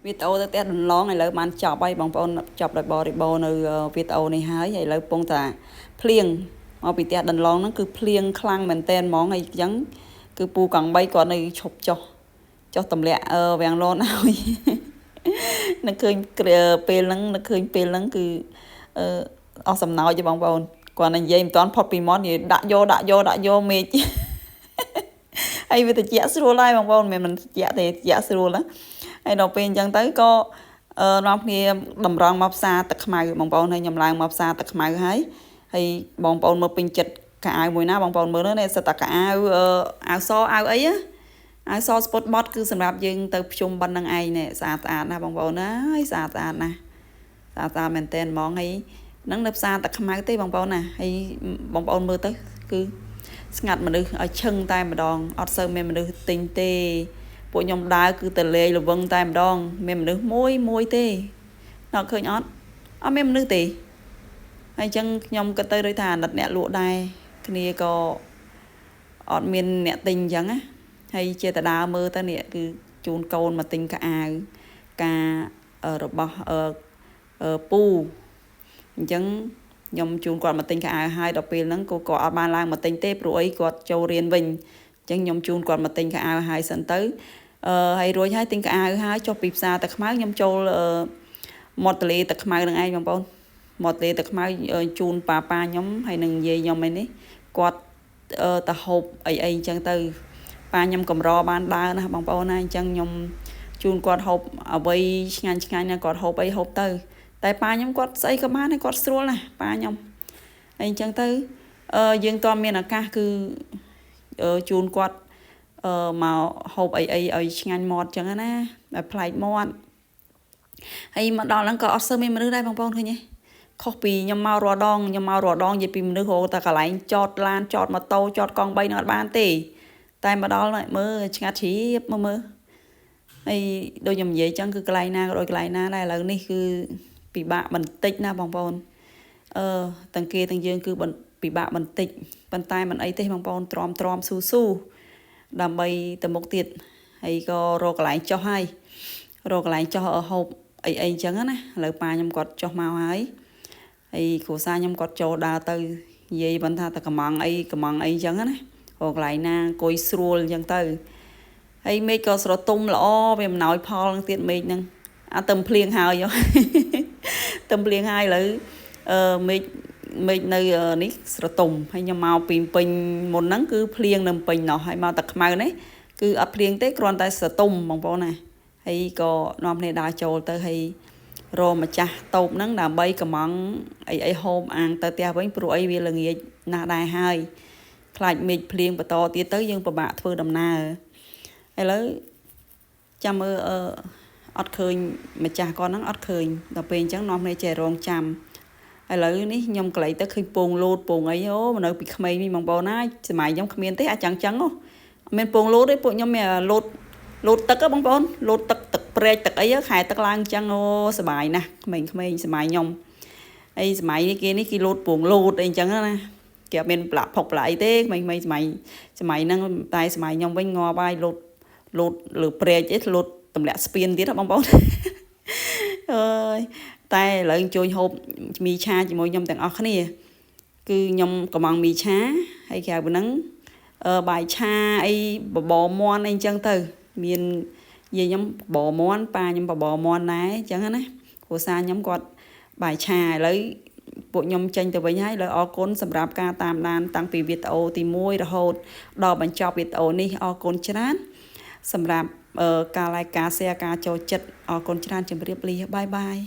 វីដេអូទៅផ្ទះដំឡងឥឡូវបានចប់ហើយបងប្អូនចប់ដោយបរិបូរណ៍នៅវីដេអូនេះហើយឥឡូវពងតាភ្លៀងមកពីផ្ទះដំឡងហ្នឹងគឺភ្លៀងខ្លាំងមែនតែនហ្មងហើយអញ្ចឹងគឺពូកង់3គាត់នៅឈប់ចុះទម្លាក់វាំងលនឲ្យនឹកឃើញពេលហ្នឹងគឺអស់សំណោចទេបងប្អូនគាត់និយាយមិនតាន់ផុតពីមាត់និយាយដាក់យកមេឃហើយវាត្រជាក់ស្រួលហើយបងប្អូនមិនត្រជាក់ទេត្រជាក់ស្រួលណាហើយដល់ពេលអញ្ចឹងទៅក៏នាំគ្នាតម្រង់មកផ្សារទឹកខ្មៅបងប្អូនហើយខ្ញុំឡើងមកផ្សារទឹកខ្មៅហើយបងប្អូនមើលពេញចិត្តកៅអៅមួយណាបងប្អូនមើលនេះសិតតែកៅអៅអាវសអាវអីអាវសស្ពតបត់គឺសម្រាប់យើងទៅភ្ជុំបិណ្ឌនឹងឯងនេះស្អាតណាបងប្អូនហើយស្អាតណាស្អាតមែនតែនហ្មងហើយហ្នឹងនៅផ្សារទឹកខ្មៅទេបងប្អូនណាហើយបងប្អូនមើលទៅគឺស្ងាត់មនុស្សឲ្យឈឹងតែម្ដងអត់សូវមានមនុស្សទិញទេពួកខ្ញុំដើរគឺទៅលេងលវឹងតែម្ដងមានមនុស្សមួយទេដល់ឃើញអត់មានមនុស្សទេហើយអញ្ចឹងខ្ញុំក៏ទៅដូចថាអាណិតអ្នកលក់ដែរគ្នាក៏អត់មានអ្នកទិញអញ្ចឹងណាហើយជាតដើមើលទៅនេះគឺជូនកូនមកទិញកៅអៅការរបស់ពូអញ្ចឹងខ្ញុំជូនគាត់មកទិញកៅអៅហើយដល់ពេលហ្នឹងគាត់អត់បានឡើងមកទិញទេព្រោះអីគាត់ចូលរៀនវិញអញ្ចឹងខ្ញុំជូនគាត់មកទិញកៅអៅហើយសិនទៅហើយរួចហើយទិញកៅអៅហើយចុះពីផ្សារទឹកខ្មៅខ្ញុំចូលមាត់ទន្លេទឹកខ្មៅនឹងឯងបងប្អូនមាត់ទន្លេទឹកខ្មៅជូនប៉ាខ្ញុំហើយនឹងយាយខ្ញុំឯនេះគាត់ទៅហូបអីអញ្ចឹងទៅប៉ាខ្ញុំកម្របានដើរណាបងប្អូនណាអញ្ចឹងខ្ញុំជូនគាត់ហូបអ្វីឆ្ងាញ់ណាគាត់ហូបអីហូបទៅតែប៉ាខ្ញុំគាត់ស្អីក៏បានគាត់ស្រួលណាប៉ាខ្ញុំហើយអញ្ចឹងទៅយើងតើមានឱកាសគឺជូនគាត់មកហូបអីឲ្យឆ្ងាញ់មាត់អញ្ចឹងណាឲ្យប្លែកមាត់ហើយមកដល់ហ្នឹងក៏អត់សូវមានមនុស្សដែរបងប្អូនឃើញទេខុសពីខ្ញុំមករដងនិយាយពីមនុស្សរកតែកន្លែងចតឡានចតម៉ូតូចតកង់3នឹងអត់បានទេតែមកដល់មើលឆ្ងាត់ជ្រាបមើលហើយដូចខ្ញុំនិយាយអញ្ចឹងគឺកន្លែងណាក៏ដូចកន្លែងណាដែរឥឡូវនេះគឺពិបាកបន្តិចណាបងប្អូនទាំងគេទាំងយើងគឺពិបាកបន្តិចប៉ុន្តែមិនអីទេបងប្អូនទ្រាំស៊ូដើម្បីទៅមុខទៀតហើយក៏រកកន្លែងចុះហើយរកកន្លែងចុះហូបអីអញ្ចឹងណាឥឡូវប៉ាខ្ញុំគាត់ចុះមកហើយគ្រួសារខ្ញុំគាត់ចូលដើរទៅនិយាយបន្តថាកំងអីអញ្ចឹងណារកកន្លែងណាអង្គុយស្រួលអញ្ចឹងទៅហើយមេឃក៏ស្រទុំល្អវាអំណោយផលនឹងទៀតមេឃហ្នឹងទៅភ្លៀងហើយទៅភ្លៀងហើយឥឡូវមេឃនៅនេះស្រទុំហើយខ្ញុំមកពីពេញមុនហ្នឹងគឺភ្លៀងនៅពេញណោះហើយមកតែខ្មៅនេះគឺអត់ភ្លៀងទេគ្រាន់តែស្រទុំបងប្អូនណាហើយក៏នាំគ្នាដើរចូលទៅហើយរកម្ចាស់តូបហ្នឹងដើម្បីកំងអីហូបអាងទៅផ្ទះវិញព្រោះអីវាល្ងាចណាស់ដែរហើយខ្លាចមេឃភ្លៀងបន្តទៀតទៅយើងពិបាកធ្វើដំណើរឥឡូវចាំមើលអត់ឃើញម្ចាស់គាត់ហ្នឹងអត់ឃើញដល់ពេលអញ្ចឹងនាំគ្នាចេះរងចាំឥឡូវនេះខ្ញុំកន្លែងទៅឃើញពងលោតពងអីនៅពីក្មេងនេះបងប្អូនណាសម័យខ្ញុំគ្មានទេអាចចឹងអត់មានពងលោតទេពួកខ្ញុំមានលោតទឹកបងប្អូនលោតទឹកព្រែកទឹកអីខែទឹកឡើងចឹងសប្បាយណាស់ក្មេងសម័យខ្ញុំអីសម័យនេះគេលោតពងលោតអីចឹងណាគេអត់មានប្រឡាក់ផុកប្រឡាក់អីទេក្មេងសម័យហ្នឹងតែសម័យខ្ញុំវិញងាប់ហើយលោតលើព្រែកអីលោតទម្លាក់ស្ពានទៀតបងប្អូនអើយតែឥឡូវជួយហូបមីឆាជាមួយខ្ញុំទាំងអស់គ្នាគឺខ្ញុំកំងមីឆាហើយក្រៅពីហ្នឹងបាយឆាអីបបរមាន់អីចឹងទៅមានយាយខ្ញុំបបរមាន់ប៉ាខ្ញុំបបរមាន់ដែរចឹងណាគ្រួសារខ្ញុំគាត់បាយឆាឥឡូវពួកខ្ញុំចេញទៅវិញហើយឥឡូវអរគុណសម្រាប់ការតាមដានតាំងពីវីដេអូទី1រហូតដល់បញ្ចប់វីដេអូនេះអរគុណច្រើនសម្រាប់ការ like ការ share ការចូលចិត្តអរគុណច្រើនជម្រាបលាបាយ